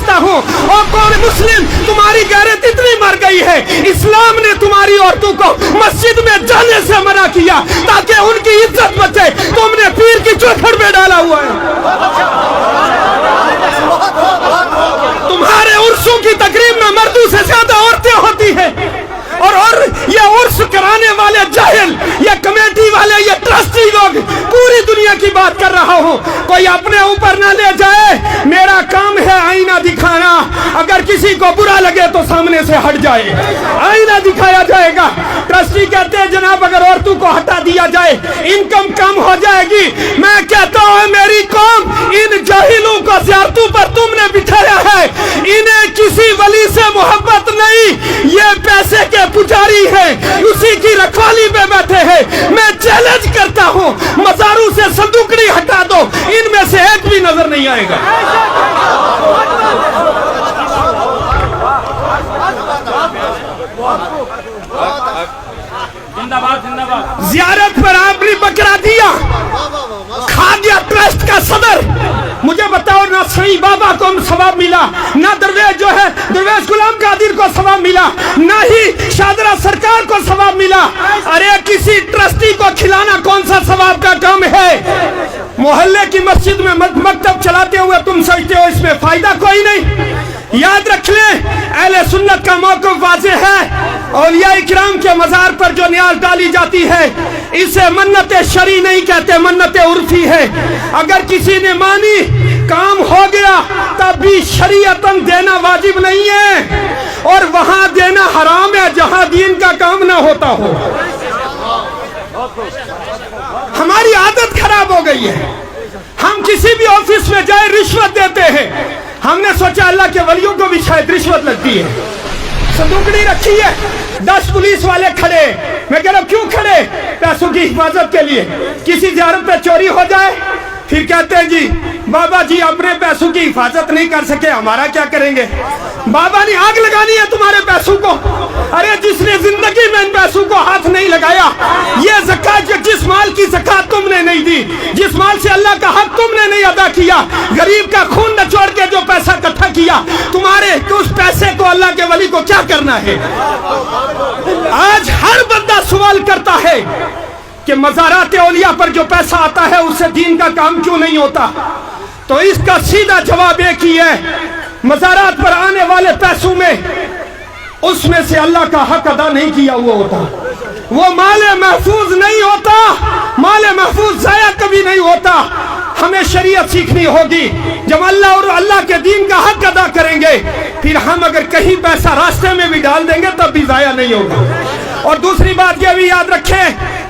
समझता हूँ। और कौन मुस्लिम, तुम्हारी गैरत इतनी मर गई है, इस्लाम ने तुम्हारी औरतों को मस्जिद में जाने से मना किया ताकि उनकी इज्जत बचे। तुमने पीर की चौखट में डाला हुआ है। तुम्हारे उर्सों की तकरीब में मर्दों से ज्यादा औरतें होती हैं। और ये उर्स कराने वाले जाहिल, ये कमेटी वाले, ये ट्रस्टी लोग, पूरी दुनिया की बात कर रहा हूँ, कोई अपने ऊपर ना ले जाए। मेरा काम है आईना दिखाना, अगर किसी को बुरा लगे तो सामने से हट जाए, आईना दिखाया जाएगा। ट्रस्टी कहते हैं जनाब अगर औरतों को हटा दिया जाए इनकम कम हो जाएगी। मैं कहता हूँ मेरी कौम, इन जाहिलों को ज़ियारतों पर तुमने बिठाया है, इन्हें किसी वली से मोहब्बत नहीं, ये पैसे के पुजारी हैं, उसी की रखवाली में बैठे हैं। मैं चैलेंज करता हूँ मज़ारों से संदूकड़ी हटा दो, इनमें से एक भी नजर नहीं आएगा। जियारत पर आपने बकरा दिया, खा गया ट्रस्ट का सदर। मुझे बताओ ना सही बाबा को सवाब मिला, ना दरवेश जो है दरवेश गुलाम कादिर को सवाब मिला, ना ही शादरा सरकार को सवाब मिला। अरे किसी ट्रस्टी को खिलाना कौन सा सवाब का काम है? मोहल्ले की मस्जिद में मकतब चलाते हुए तुम सोचते हो इसमें फायदा कोई नहीं। याद रख ले, अहले सुन्नत का मौक़िफ़ वाज़ेह है। औलिया इकराम के मज़ार पर जो न्याज़ डाली जाती है इसे मन्नत शरी नहीं कहते, मन्नत उर्फी है। अगर किसी ने मानी काम हो गया तब भी शरीयतन देना वाजिब नहीं है, और वहां देना हराम है जहां दीन का काम ना होता हो। हमारी आदत खराब हो गई है, हम किसी भी ऑफिस में जाए रिश्वत देते हैं। हमने सोचा अल्लाह के वलियों को भी शायद रिश्वत लगती है। संदूकड़ी रखी है, 10 पुलिस वाले खड़े, मैं कह रहा हूं क्यों खड़े? पैसों की हिफाजत के लिए। किसी ज़ियारत पे चोरी हो जाए फिर कहते हैं जी बाबा जी अपने पैसों की हिफाजत नहीं कर सके, हमारा क्या करेंगे? बाबा ने आग लगानी है तुम्हारे पैसों को। अरे जिसने जिंदगी में इन पैसों को हाथ नहीं लगाया, ये ज़कात, जिस माल की ज़कात तुमने नहीं दी, जिस माल से अल्लाह का हक तुमने नहीं अदा किया, गरीब का खून निचोड़ के जो पैसा इकट्ठा किया, तुम्हारे तो उस पैसे को अल्लाह के वली को क्या करना है? आज हर बंदा सवाल करता है कि मज़ारात औलिया पर जो पैसा आता है उससे दीन का काम क्यों नहीं होता? तो इसका सीधा जवाब एक ही है, मज़ारात पर आने वाले पैसों में उसमें से अल्लाह का हक अदा नहीं किया हुआ होता, वो माले महफूज नहीं होता, माले महफूज ज़ाया कभी नहीं होता। हमें शरीयत सीखनी होगी। जब अल्लाह और अल्लाह के दीन का हक अदा करेंगे, फिर हम अगर कहीं पैसा रास्ते में भी डाल देंगे तब भी ज़ाया नहीं होगा। और दूसरी बात यह भी याद रखें,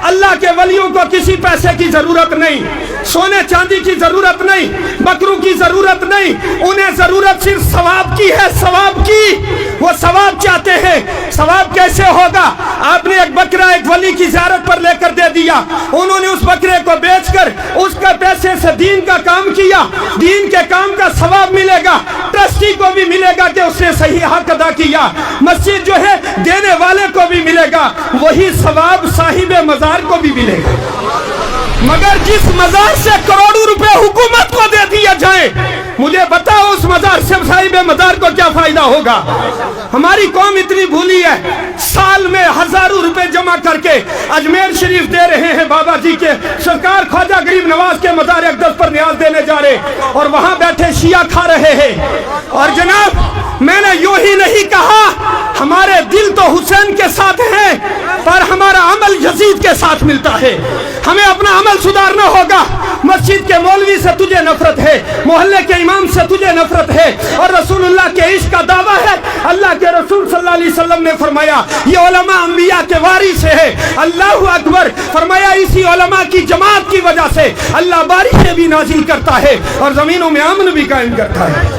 अल्लाह के वलियों को किसी पैसे की जरूरत नहीं, सोने चांदी की जरूरत नहीं, बकरों की जरूरत नहीं, उन्हें जरूरत सिर्फ सवाब की है, सवाब की। वो सवाब चाहते हैं। सवाब कैसे होगा? आपने एक बकरा एक वली की ज़ियारत पर लेकर दे दिया, उन्होंने उस बकरे को बेचकर उसका पैसे से दीन का काम किया, दीन के काम का सवाब मिलेगा। ट्रस्टी को भी मिलेगा कि उसने सही हक अदा किया, मस्जिद जो है देने वाले को भी मिलेगा, वही सवाब साहिबे मज़ार को भी मिलेगा। मगर जिस मज़ार से करोड़ों रुपए हुकूमत को दे दिया जाए, मुझे बताओ उस मज़ार से साहिबे मज़ार को क्या फायदा होगा? हमारी कौम इतनी भूली है, साल में हजारों रुपए जमा करके अजमेर शरीफ दे रहे हैं बाबा जी के, सरकार ख्वाजा गरीब नवाज के मज़ार अक़दस पर न्याज देने जा रहे, और वहां बैठे शिया खा रहे हैं। और जनाब मैंने यूं ही नहीं कहा, हमारे दिल तो हुसैन के साथ हैं पर हमारा अमल यजीद के साथ मिलता है। हमें अपना अमल सुधारना होगा। मस्जिद के मौलवी से तुझे नफरत है, मोहल्ले के इमाम से तुझे नफरत है, और रसूलुल्लाह के इश्क का दावा है। अल्लाह के रसूल सल्लल्लाहु अलैहि वसल्लम ने फरमाया ये उलमा अंबिया के वारिस है। अल्लाहु अकबर। फरमाया इसी उलमा की जमात की वजह से अल्लाह बारिशें भी नाजिल करता है और जमीनों में अमन भी कायम करता है।